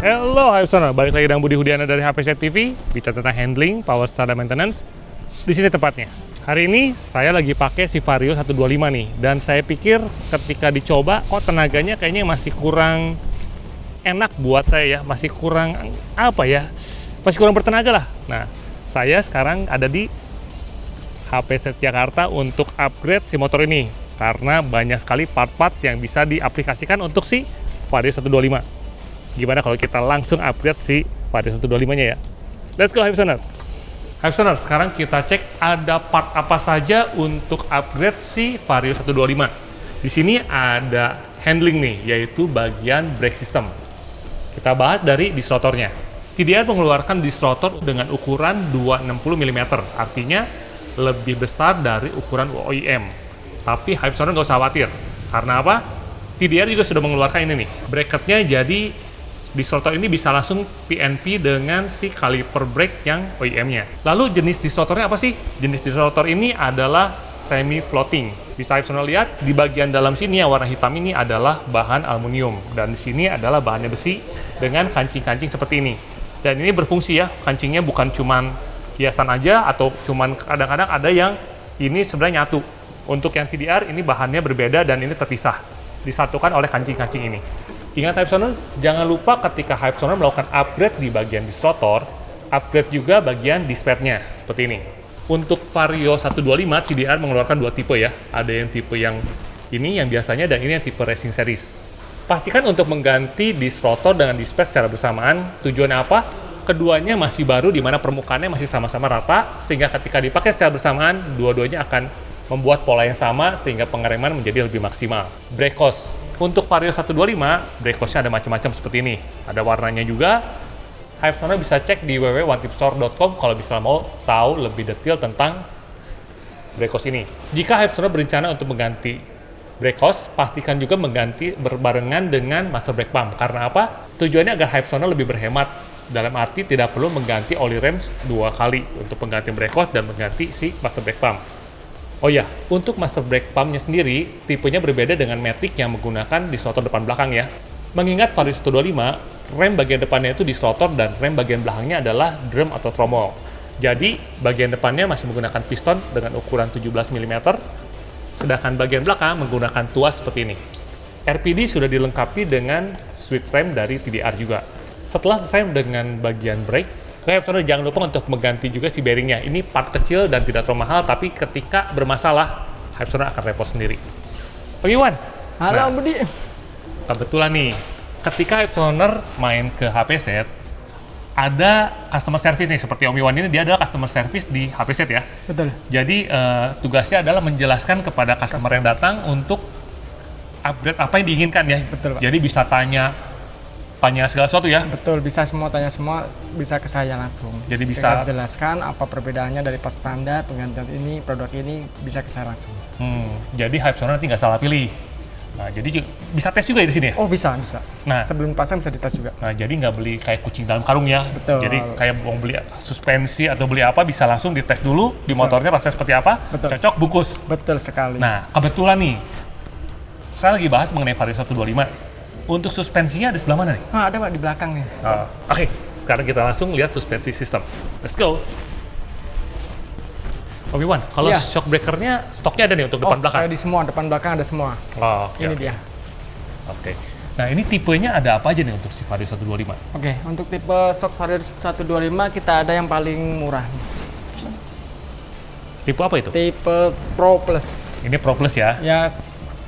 Halo Hypesoner, balik lagi dengan Budi Hudiana dari HPZ TV, bicara tentang handling, power star, dan maintenance. Di sini tempatnya. Hari ini saya lagi pakai si Vario 125 nih, dan saya pikir ketika dicoba, kok tenaganya kayaknya masih kurang enak buat saya ya, masih kurang masih kurang bertenaga lah. Nah, saya sekarang ada di HPZ Jakarta untuk upgrade si motor ini, karena banyak sekali part-part yang bisa diaplikasikan untuk si Vario 125. Gimana kalau kita langsung upgrade si Vario 125-nya ya? Let's go, Hypesoner! Hypesoner, sekarang kita cek ada part apa saja untuk upgrade si Vario 125. Di sini ada handling nih, yaitu bagian brake system. Kita bahas dari distortornya. TDR mengeluarkan distortor dengan ukuran 260 mm, artinya lebih besar dari ukuran OEM. Tapi Hypesoner nggak usah khawatir. Karena apa? TDR juga sudah mengeluarkan ini nih. Bracketnya jadi distortor ini bisa langsung PNP dengan si kaliper brake yang OEM-nya. Lalu jenis distortornya apa sih? Jenis distortor ini adalah semi floating. Bisa Hypesoner lihat di bagian dalam sini yang warna hitam ini adalah bahan aluminium, dan di sini adalah bahannya besi dengan kancing-kancing seperti ini. Dan ini berfungsi ya, kancingnya bukan cuman hiasan aja atau cuman kadang-kadang ada yang ini sebenarnya nyatu. Untuk yang TDR ini bahannya berbeda dan ini terpisah, disatukan oleh kancing-kancing ini. Ingat Hypesoner, jangan lupa ketika Hypesoner melakukan upgrade di bagian distortor, upgrade juga bagian dispadnya, seperti ini. Untuk Vario 125, TDR mengeluarkan dua tipe ya. Ada yang tipe yang ini, yang biasanya, dan ini yang tipe Racing Series. Pastikan untuk mengganti distortor dengan dispad secara bersamaan. Tujuannya apa? Keduanya masih baru, di mana permukaannya masih sama-sama rata, sehingga ketika dipakai secara bersamaan, dua-duanya akan membuat pola yang sama, sehingga pengereman menjadi lebih maksimal. Brake hose. Untuk Vario 125, brake hose-nya ada macam-macam seperti ini. Ada warnanya juga. Hypesoner bisa cek di www.onetipstore.com kalau bisa mau tahu lebih detail tentang brake hose ini. Jika Hypesoner berencana untuk mengganti brake hose, pastikan juga mengganti berbarengan dengan master brake pump. Karena apa? Tujuannya agar Hypesoner lebih berhemat. Dalam arti tidak perlu mengganti oli rem dua kali untuk pengganti brake hose dan mengganti si master brake pump. Oh ya, untuk master brake pump-nya sendiri, tipenya berbeda dengan Matic yang menggunakan distortor depan belakang ya. Mengingat Vario 125, rem bagian depannya itu distortor dan rem bagian belakangnya adalah drum atau tromol. Jadi, bagian depannya masih menggunakan piston dengan ukuran 17 mm, sedangkan bagian belakang menggunakan tuas seperti ini. RPD sudah dilengkapi dengan switch rem dari TDR juga. Setelah selesai dengan bagian brake, Hypesoner jangan lupa untuk mengganti juga si bearingnya. Ini part kecil dan tidak terlalu mahal, tapi ketika bermasalah, Hypesoner akan repot sendiri. Oke, Wan. Halo, Budi. Kebetulan nih, ketika Hypesoner main ke HPZ, ada customer service nih, seperti Om Iwan ini, dia adalah customer service di HPZ ya. Betul. Jadi, tugasnya adalah menjelaskan kepada customer yang datang untuk upgrade apa yang diinginkan ya. Betul, Pak. Jadi bisa tanya segala sesuatu ya. Betul, bisa semua tanya semua, bisa ke saya langsung. Jadi bisa jelaskan apa perbedaannya dari part standar, penggantian ini, produk ini, bisa ke saya langsung. Jadi Hypesoner nanti nggak salah pilih. Nah, jadi bisa tes juga ya di sini ya? Oh, bisa. Nah, sebelum pasang bisa dites juga. Nah, jadi nggak beli kayak kucing dalam karung ya. Betul. Jadi kayak mau beli suspensi atau beli apa, bisa langsung dites dulu di motornya rasanya seperti apa, Betul. Cocok, bungkus. Betul sekali. Nah, kebetulan nih, saya lagi bahas mengenai Vario 125. Untuk suspensinya ada sebelah mana nih? Ada Pak, di belakang nih. Oke, sekarang kita langsung lihat suspensi sistem. Let's go! Om Iwan, kalau shock breaker-nya stoknya ada nih untuk depan belakang? Ada di semua, depan belakang ada semua. Ini dia. Oke. Nah, ini tipenya ada apa aja nih untuk si Vario 125? Oke, untuk tipe shock Vario 125 kita ada yang paling murah. Tipe apa itu? Tipe Pro Plus. Ini Pro Plus ya? Ya,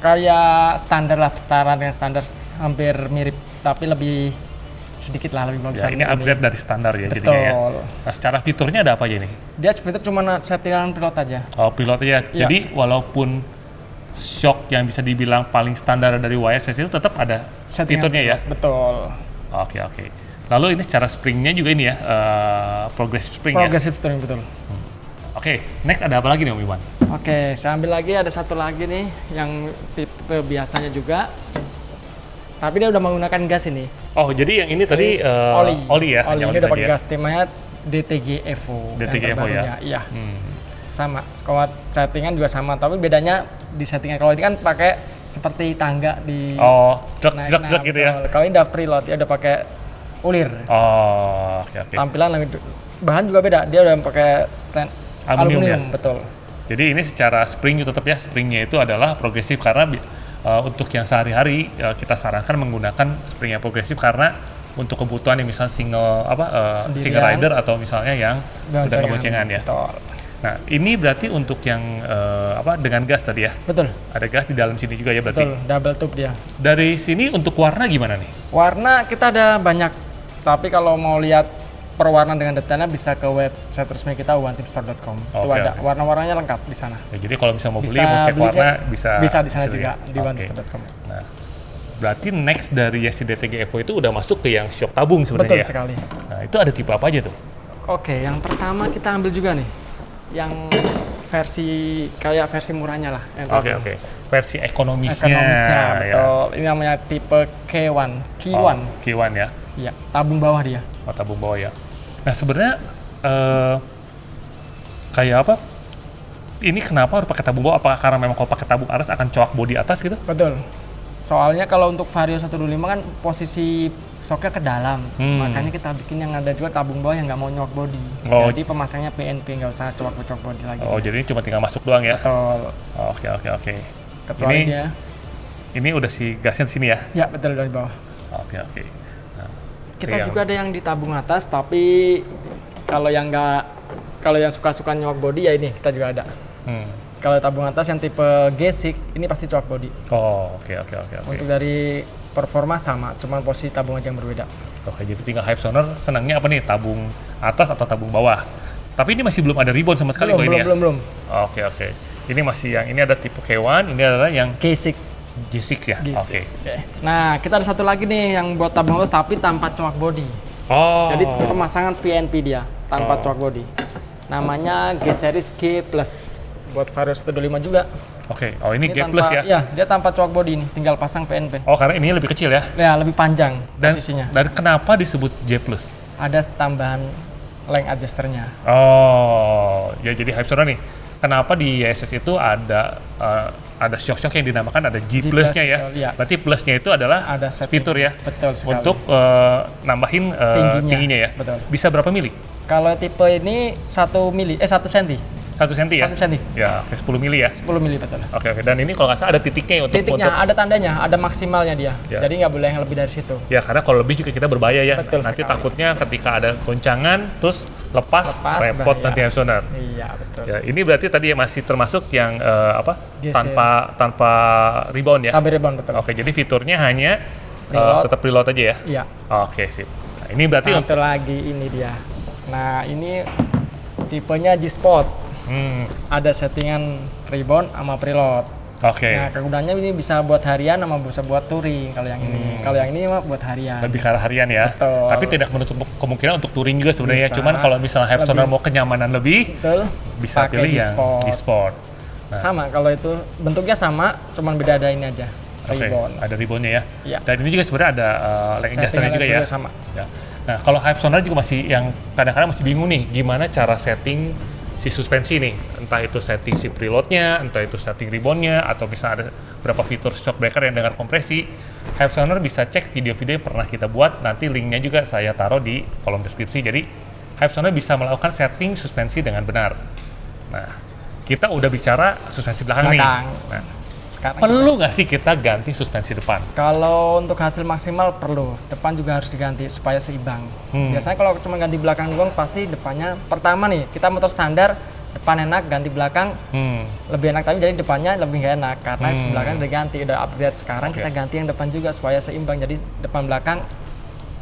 kayak standar lah, setara dengan standar, hampir mirip, tapi lebih sedikit lah, lebih bagus. Ya, ini upgrade dari standar ya. Betul. Jadinya ya. Nah, secara fiturnya ada apa aja nih? Dia sebenarnya cuma settingan pilot aja. Oh, pilotnya. Ya. Jadi walaupun shock yang bisa dibilang paling standar dari YSS itu tetap ada fiturnya ya? Betul. Oke. Lalu ini secara springnya juga ini ya, progressive spring ya? Progressive spring, betul. Oke, next ada apa lagi nih Om Iwan? Oke, saya ambil lagi, ada satu lagi nih yang tipe biasanya juga. Tapi dia udah menggunakan gas ini. Oh, jadi yang ini tadi oli ya? Oli, yang ini udah pakai ya? gas, temanya DTG Evo. DTG Evo ya? Iya. Sama, kalau settingan juga sama, tapi bedanya di settingan kalau ini kan pakai seperti tangga di jrek gitu ya? Kalau ini udah preload, ya udah pakai ulir. Oh, oke. Tampilan lebih bahan juga beda. Dia udah pakai stand Aluminium ya? betul. Jadi ini secara spring tetap ya, springnya itu adalah progresif karena untuk yang sehari-hari kita sarankan menggunakan spring yang progresif karena untuk kebutuhan yang misalnya single rider atau misalnya yang udah keboncengan ya. Betul. Nah, ini berarti untuk yang dengan gas tadi ya? Betul. Ada gas di dalam sini juga ya berarti? Betul, double tube dia. Dari sini untuk warna gimana nih? Warna kita ada banyak, tapi kalau mau lihat perwarna dengan detailnya bisa ke website resmi kita oneteamstore.com. Itu ada warna-warnanya lengkap di sana. Ya, jadi kalau misalnya mau beli, mau cek warna bisa di sana juga di oneteamstore.com. Nah, berarti next dari Yesti DTG Evo itu udah masuk ke yang shock tabung sebenarnya. Betul sekali. Nah, itu ada tipe apa aja tuh? Oke, yang pertama kita ambil juga nih, yang versi murahnya lah. Oke. Versi ekonomisnya. Betul. Ya. Ini namanya tipe K1. K1 ya? Iya, tabung bawah dia. Oh, tabung bawah ya. Nah, sebenarnya kayak apa? Ini kenapa harus pakai tabung bawah? Apakah karena memang kalau pakai tabung atas akan coak bodi atas gitu? Betul. Soalnya kalau untuk Vario 125 kan posisi shocknya ke dalam, makanya kita bikin yang ada juga tabung bawah yang nggak mau nyok body. Jadi pemasangnya PNP, nggak usah cok body lagi. Oh, jadi ini cuma tinggal masuk doang ya? Betul. Oke. Kecuali ini udah si gasnya di sini ya? Ya, betul, dari bawah. Oke. Nah, kita juga ada yang di tabung atas, tapi kalau yang suka-suka nyok body ya ini kita juga ada. Kalau tabung atas yang tipe G6 ini pasti cok body. Oh, oke. Untuk dari performa sama, cuman posisi tabung aja yang berbeda. Oke, jadi tinggal Hypesonar senangnya apa nih? Tabung atas atau tabung bawah? Tapi ini masih belum ada ribbon sama sekali ini ya? Belum. Oke. Ini masih ini ada tipe K1, ini adalah yang G6 ya? Oke. Nah, kita ada satu lagi nih yang buat tabung atas tapi tanpa cok body. Oh. Jadi pemasangan PNP dia, tanpa cok body. Namanya G-Series G+. Buat Vario 125 juga. Oke. Oh, ini G+ ya? Iya, dia tanpa cok body nih, tinggal pasang PNP. Oh, karena ini lebih kecil ya? Ya, lebih panjang posisinya. Dan kenapa disebut G+? Ada tambahan length adjusternya. Oh, ya jadi Hypesonar nih. Kenapa di YSS itu ada shock yang dinamakan ada G+-nya ya? Iya. Berarti plusnya itu adalah ada fitur ya? Betul sekali. Untuk nambahin tingginya ya? Betul. Bisa berapa mili? Kalau tipe ini 1 senti. 1 senti ya? 1 senti. Ya, 10 mili ya? 10 mili betul. Oke. Dan ini kalau nggak salah ada titiknya untuk... ada tandanya, ada maksimalnya dia. Ya. Jadi nggak boleh yang lebih dari situ. Ya, karena kalau lebih juga kita berbahaya ya. Betul nanti sekali. takutnya ketika ada goncangan, terus lepas repot nanti Hypesonar. Iya, betul. Ya, ini berarti tadi masih termasuk yang tanpa rebound ya? Tanpa rebound, betul. Oke, jadi fiturnya hanya tetap preload aja ya? Iya. Oke, sip. Nah, ini berarti satu lagi ini dia. Nah, ini tipenya G-Spot. Ada settingan rebound sama preload. Oke. Nah, kegunaannya ini bisa buat harian sama bisa buat touring kalau yang ini. Kalau yang ini mah buat harian. Lebih ke arah harian ya. Betul. Tapi tidak menutup kemungkinan untuk touring juga sebenarnya. Bisa. Cuman kalau misalnya Hypesonar mau kenyamanan lebih, betul, bisa pilih yang G-Sport. Nah. Sama, kalau itu bentuknya sama, cuman beda ada ini aja. Rebound. Ada reboundnya ya. Iya. Dan ini juga sebenarnya ada length adjusternya juga ya. Sama. Ya. Nah, kalau Hypesonar juga masih yang kadang-kadang masih bingung nih, gimana cara setting si suspensi nih, entah itu setting si preloadnya, entah itu setting reboundnya, atau bisa ada berapa fitur shock breaker yang dengan kompresi. Hypesonar bisa cek video-video yang pernah kita buat, nanti linknya juga saya taruh di kolom deskripsi. Jadi Hypesonar bisa melakukan setting suspensi dengan benar. Nah, kita udah bicara suspensi belakang nih. Nah, perlu nggak sih kita ganti suspensi depan? Kalau untuk hasil maksimal perlu, depan juga harus diganti supaya seimbang. Biasanya kalau cuma ganti belakang doang pasti depannya, pertama nih kita motor standar depan enak, ganti belakang lebih enak, tapi jadi depannya lebih nggak enak karena belakang udah ganti, udah upgrade. Sekarang kita ganti yang depan juga supaya seimbang, jadi depan belakang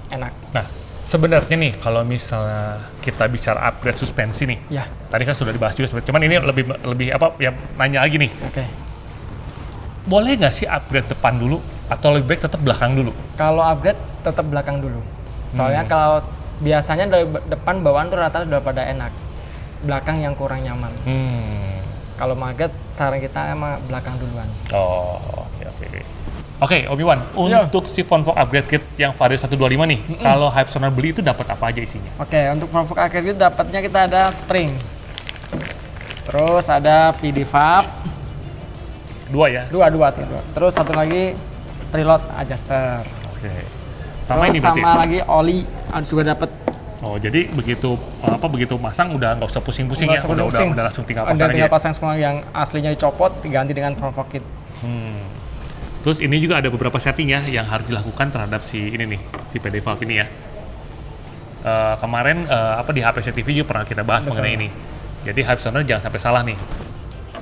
enak. Nah, sebenarnya nih kalau misalnya kita bicara upgrade suspensi nih, ya. Tadi kan sudah dibahas juga sebenarnya, cuman ini lebih apa ya, nanya lagi nih. Oke. Boleh nggak sih upgrade depan dulu atau lebih baik tetap belakang dulu? Kalau upgrade tetap belakang dulu. Soalnya kalau biasanya dari depan bawaan tuh rata udah pada enak. Belakang yang kurang nyaman. Kalau upgrade saran kita emang belakang duluan. Oh, oke. Oke, Obi-Wan, untuk si Fonvox upgrade kit yang Vario 125 nih, kalau Hypesonar beli itu dapat apa aja isinya? Oke, untuk Fonvox upgrade kit dapatnya kita ada spring. Terus ada PD valve. Dua ya? Dua. Terus satu lagi preload adjuster. Oke. Sama ini berarti? Sama lagi oli juga dapat. Oh, jadi begitu pasang udah nggak usah pusing-pusing ya, udah langsung tinggal pasang aja. Tinggal pasang semua yang aslinya dicopot diganti dengan Provo Kit. Terus ini juga ada beberapa setting ya yang harus dilakukan terhadap si PD valve ini ya. Kemarin di HPC TV juga pernah kita bahas mengenai ini. Jadi Hypesonar jangan sampai salah nih.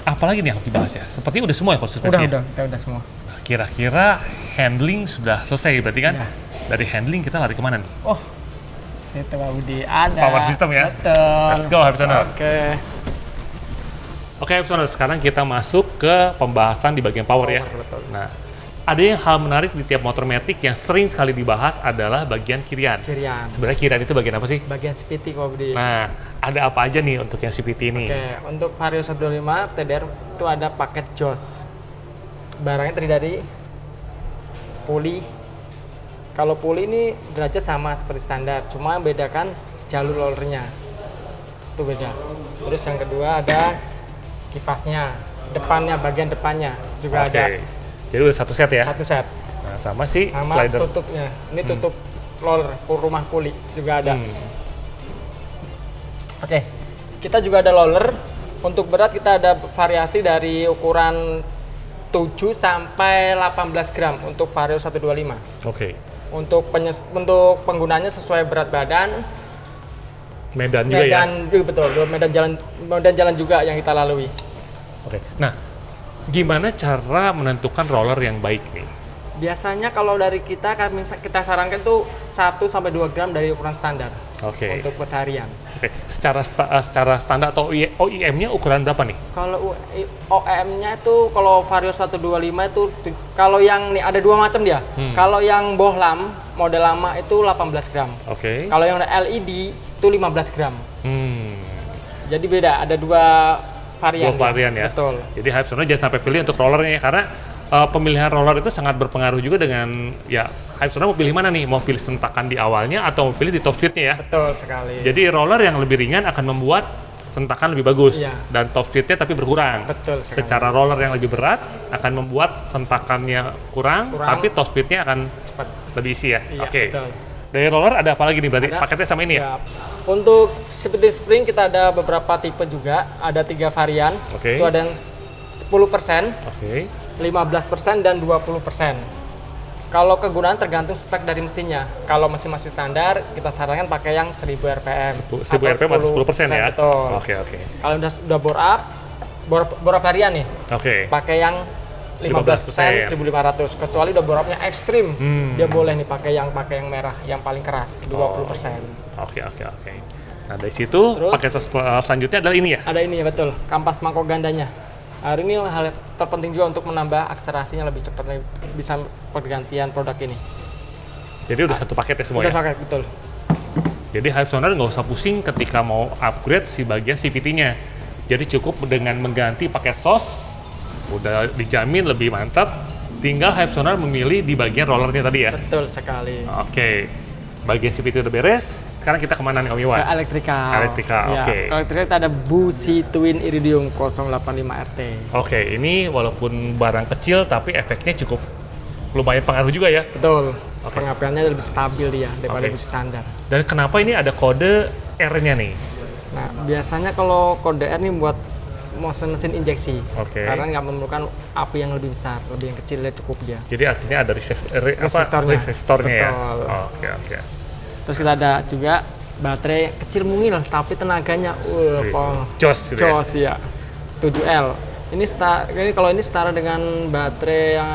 Apalagi nih yang harus dibahas ya? Seperti udah semua ya kalau suspensi. Udah semua. Nah, kira-kira handling sudah selesai berarti kan? Ya. Dari handling kita lari kemana nih? Oh, situ Pak Budi ada. Power system ya? Betul. Let's go Hypesonar. Oke, Hypesonar, sekarang kita masuk ke pembahasan di bagian power ya. Betul. Nah, ada yang hal menarik di tiap motor matic yang sering sekali dibahas adalah bagian kirian. Sebenarnya kirian itu bagian apa sih? Bagian CVT Pak Budi. Nah, ada apa aja nih untuk yang CVT ini? Oke, untuk Vario 125 TDR itu ada paket JOS. Barangnya terdiri dari puli. Kalau puli ini derajat sama seperti standar, cuma bedakan jalur rollernya. Itu beda. Terus yang kedua ada kipasnya, bagian depannya juga ada. Jadi udah satu set ya? Satu set. Nah, sama slider. Tutupnya. Ini tutup roller rumah puli juga ada. Oke, kita juga ada roller. Untuk berat kita ada variasi dari ukuran 7 sampai 18 gram untuk Vario 125. Oke. Untuk penggunanya sesuai berat badan. Medan juga ya? Betul, medan jalan juga yang kita lalui. Oke. Nah, gimana cara menentukan roller yang baik nih? Biasanya kalau dari kita sarankan tuh 1 sampai 2 gram dari ukuran standar. Oke. Untuk buat harian. Oke. Secara standar atau OEM-nya ukuran berapa nih? Kalau OEM-nya itu kalau Vario 125 itu kalau yang nih ada dua macam dia. Kalau yang bohlam model lama itu 18 gram. Oke. Kalau yang LED itu 15 gram. Jadi beda, ada dua varian ya. Betul. Jadi Hypesonar jangan sampai pilih untuk rollernya ya, karena pemilihan roller itu sangat berpengaruh juga dengan ya Hypesonar mau pilih mana nih, mau pilih sentakan di awalnya atau mau pilih di top speednya ya. Betul sekali. Jadi roller yang lebih ringan akan membuat sentakan lebih bagus dan top speednya tapi berkurang. Betul sekali. Secara roller yang lebih berat akan membuat sentakannya kurang. Tapi top speednya akan cepat lebih isi ya. Iya, Oke. betul. Dari roller ada apa lagi nih berarti? Paketnya sama ini ya? Untuk seperti spring kita ada beberapa tipe juga, ada 3 varian. Itu ada yang 10%, 15% dan 20%. Kalau kegunaan tergantung spek dari mesinnya. Kalau mesin standar, kita sarankan pakai yang 1000 RPM. 1000 RPM atau 10% ya? Betul. Oke. Kalau udah bore up harian nih, pakai yang 15%, 1500. Kecuali udah bore up-nya ekstrim, dia boleh nih pakai yang merah, yang paling keras, 20%. Oke. Nah dari situ, pakai selanjutnya adalah ini ya? Ada ini ya, betul. Kampas mangkok gandanya. Hari ini hal terpenting juga untuk menambah akselerasinya lebih cepat, bisa pergantian produk ini. Jadi udah satu paket ya semua udah ya? Paket, betul. Jadi Hypesonar nggak usah pusing ketika mau upgrade si bagian CVT-nya. Jadi cukup dengan mengganti paket sos, udah dijamin lebih mantap. Tinggal Hypesonar memilih di bagian rollernya tadi ya? Betul sekali. Oke. Bagian CVT udah beres, sekarang kita kemana nih Om Iwan? Ke elektrikal. Elektrikal, oke. Kalau elektrikal kita ada Busi Twin Iridium 085 RT. Oke, ini walaupun barang kecil tapi efeknya cukup lumayan pengaruh juga ya? Betul. Pengapiannya lebih stabil dia daripada Busi standar. Dan kenapa ini ada kode R-nya nih? Nah, biasanya kalau kode R nih buat mesin injeksi. Karena nggak memerlukan api yang lebih besar, lebih yang kecil cukup dia. Jadi artinya ada resistornya ya? Oke. Terus kita ada juga baterai kecil mungil tapi tenaganya jos gitu ya. 7L. Ini kalau ini setara dengan baterai yang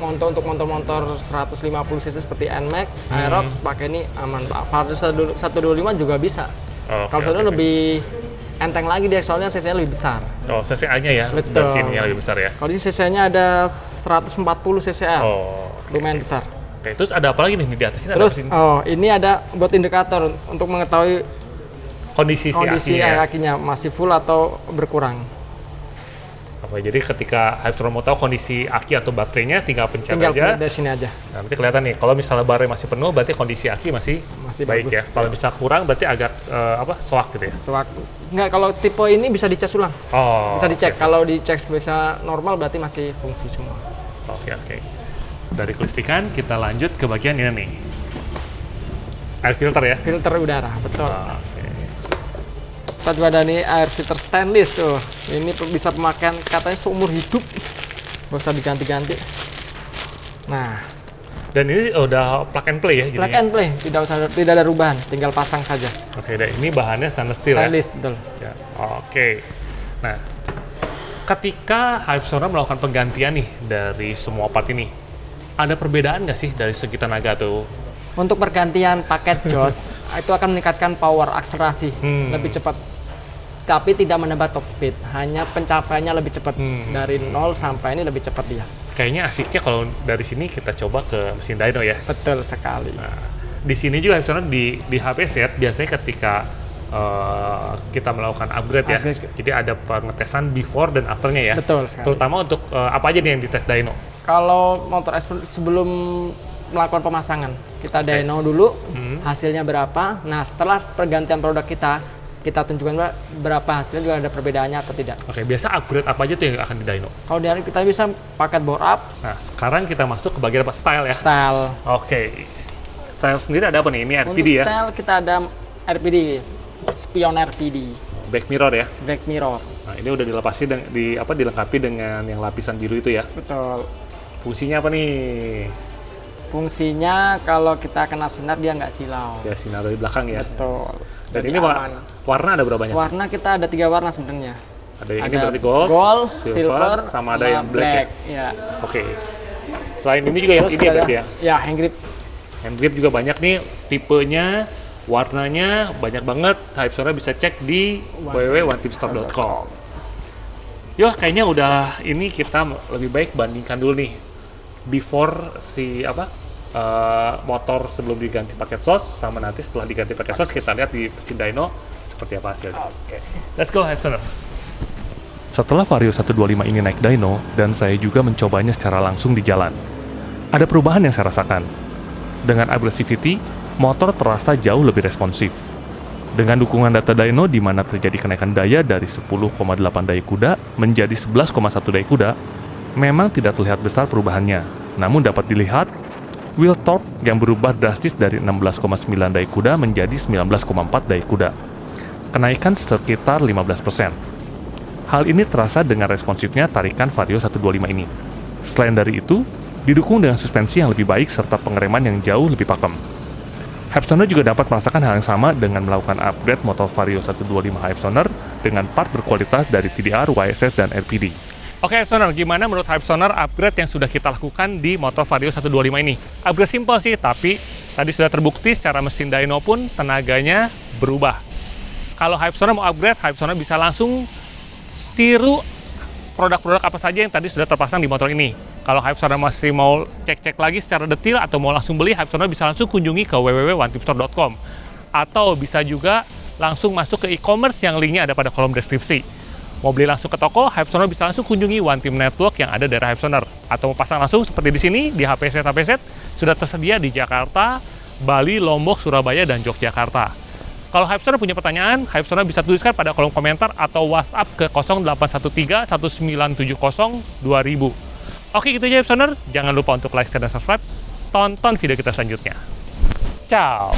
untuk motor-motor 150 cc seperti NMAX, Aerox, pakai ini aman Pak. Vario 125 juga bisa. Kalau soalnya lebih enteng lagi dia, soalnya cc-nya lebih besar. Oh, CCA-nya ya? Betul. Dari sininya lebih besar ya? Kalau ini cc-nya ada 140 cca. Lumayan besar. Oke, terus ada apa lagi nih di atas ini? Terus, ini ada buat indikator untuk mengetahui kondisi akinya masih full atau berkurang. Jadi ketika Hypesonar mau tahu kondisi aki atau baterainya, tinggal pencet aja. Dari sini aja. Nah, nanti kelihatan nih, kalau misalnya baterai masih penuh, berarti kondisi aki masih baik bagus, ya. Kalau bisa kurang, berarti agak soak gitu ya? Soak. Enggak, kalau tipe ini bisa dicas ulang. Bisa dicek. Kalau dicek bisa normal, berarti masih fungsi semua. Oke. Dari kelistrikan, kita lanjut ke bagian ini nih. Air filter ya? Filter udara, betul. Oke. Kita juga ada nih air filter stainless. Ini bisa pemakaian katanya seumur hidup. Nggak usah diganti-ganti. Nah, Dan ini udah plug and play ya? plug and play, tidak ada perubahan, tinggal pasang saja. Oke, dan ini bahannya stainless steel Stainless, betul. ya? Oke. Nah, ketika Hypesonar melakukan penggantian nih dari semua part ini, ada perbedaan nggak sih dari segi tenaga tuh? Untuk pergantian paket JOS, itu akan meningkatkan power akselerasi lebih cepat. Tapi tidak menambah top speed, hanya pencapaiannya lebih cepat. Dari 0 sampai ini lebih cepat dia. Kayaknya asiknya kalau dari sini kita coba ke mesin dyno ya. Betul sekali. Nah, di sini juga Hypesonar di HP set biasanya ketika kita melakukan upgrade ya. Upgrade. Jadi ada pengetesan before dan afternya ya. Betul sekali. Terutama untuk apa aja nih yang dites dyno? Kalau motor sebelum melakukan pemasangan, kita dyno dulu, hasilnya berapa. Nah, setelah pergantian produk kita tunjukkan berapa hasilnya, juga ada perbedaannya atau tidak. Oke, biasa upgrade apa aja tuh yang akan di dyno? Kalau dari kita bisa paket bore up, Nah, sekarang kita masuk ke bagian apa? Style ya? style. Oke. Style sendiri ada apa nih? Ini Untuk RPD ya? style kita ada RPD, spion RPD, Back mirror ya? back mirror. Nah, ini udah dilengkapi dengan yang lapisan biru itu ya. Betul. Fungsinya apa nih? Fungsinya kalau kita kena sinar dia nggak silau. Ya, sinar dari belakang ya. Betul. Dan Jadi ini aman. warna ada berapa banyak? Warna kita ada 3 warna sebenarnya. Ada yang ini berarti gold, silver, sama ada yang black ya? Ya. Oke. Selain ini juga yang Terus ini ya ada- berarti ya? Ya, hand grip. Hand grip juga banyak nih, tipenya, warnanya banyak banget. Hypesonar bisa cek di www.onetipstore.com. Yo, kayaknya udah ini kita lebih baik bandingkan dulu nih before motor sebelum diganti paket sos sama nanti setelah diganti paket sos kita lihat di mesin dyno seperti apa hasilnya. Oke. Let's go Hypesonar. Setelah Vario 125 ini naik dyno, dan saya juga mencobanya secara langsung di jalan, ada perubahan yang saya rasakan. Dengan aggressivity, motor terasa jauh lebih responsif. Dengan dukungan data dyno di mana terjadi kenaikan daya dari 10,8 daya kuda menjadi 11,1 daya kuda, memang tidak terlihat besar perubahannya. Namun dapat dilihat, wheel torque yang berubah drastis dari 16,9 daya kuda menjadi 19,4 daya kuda. Kenaikan sekitar 15%. Hal ini terasa dengan responsifnya tarikan Vario 125 ini. Selain dari itu, didukung dengan suspensi yang lebih baik serta pengereman yang jauh lebih pakem. Hypesonar juga dapat merasakan hal yang sama dengan melakukan upgrade motor Vario 125 Hypesonar dengan part berkualitas dari TDR, YSS, dan RPD. Oke Hypesonar, gimana menurut Hypesonar upgrade yang sudah kita lakukan di motor Vario 125 ini? Upgrade simpel sih, tapi tadi sudah terbukti secara mesin dyno pun tenaganya berubah. Kalau Hypesonar mau upgrade, Hypesonar bisa langsung tiru produk-produk apa saja yang tadi sudah terpasang di motor ini. Kalau Hypesonar masih mau cek-cek lagi secara detail atau mau langsung beli, Hypesonar bisa langsung kunjungi ke www.onetipstore.com atau bisa juga langsung masuk ke e-commerce yang linknya ada pada kolom deskripsi. Mau beli langsung ke toko, Hypesonar bisa langsung kunjungi One Team Network yang ada dari Hypesonar. Atau mau pasang langsung seperti di sini, di HPZ sudah tersedia di Jakarta, Bali, Lombok, Surabaya, dan Yogyakarta. Kalau Hypesonar punya pertanyaan, Hypesonar bisa tuliskan pada kolom komentar atau WhatsApp ke 0813 1970 2000. Oke, gitu aja Hypesonar. Jangan lupa untuk like, share, dan subscribe. Tonton video kita selanjutnya. Ciao!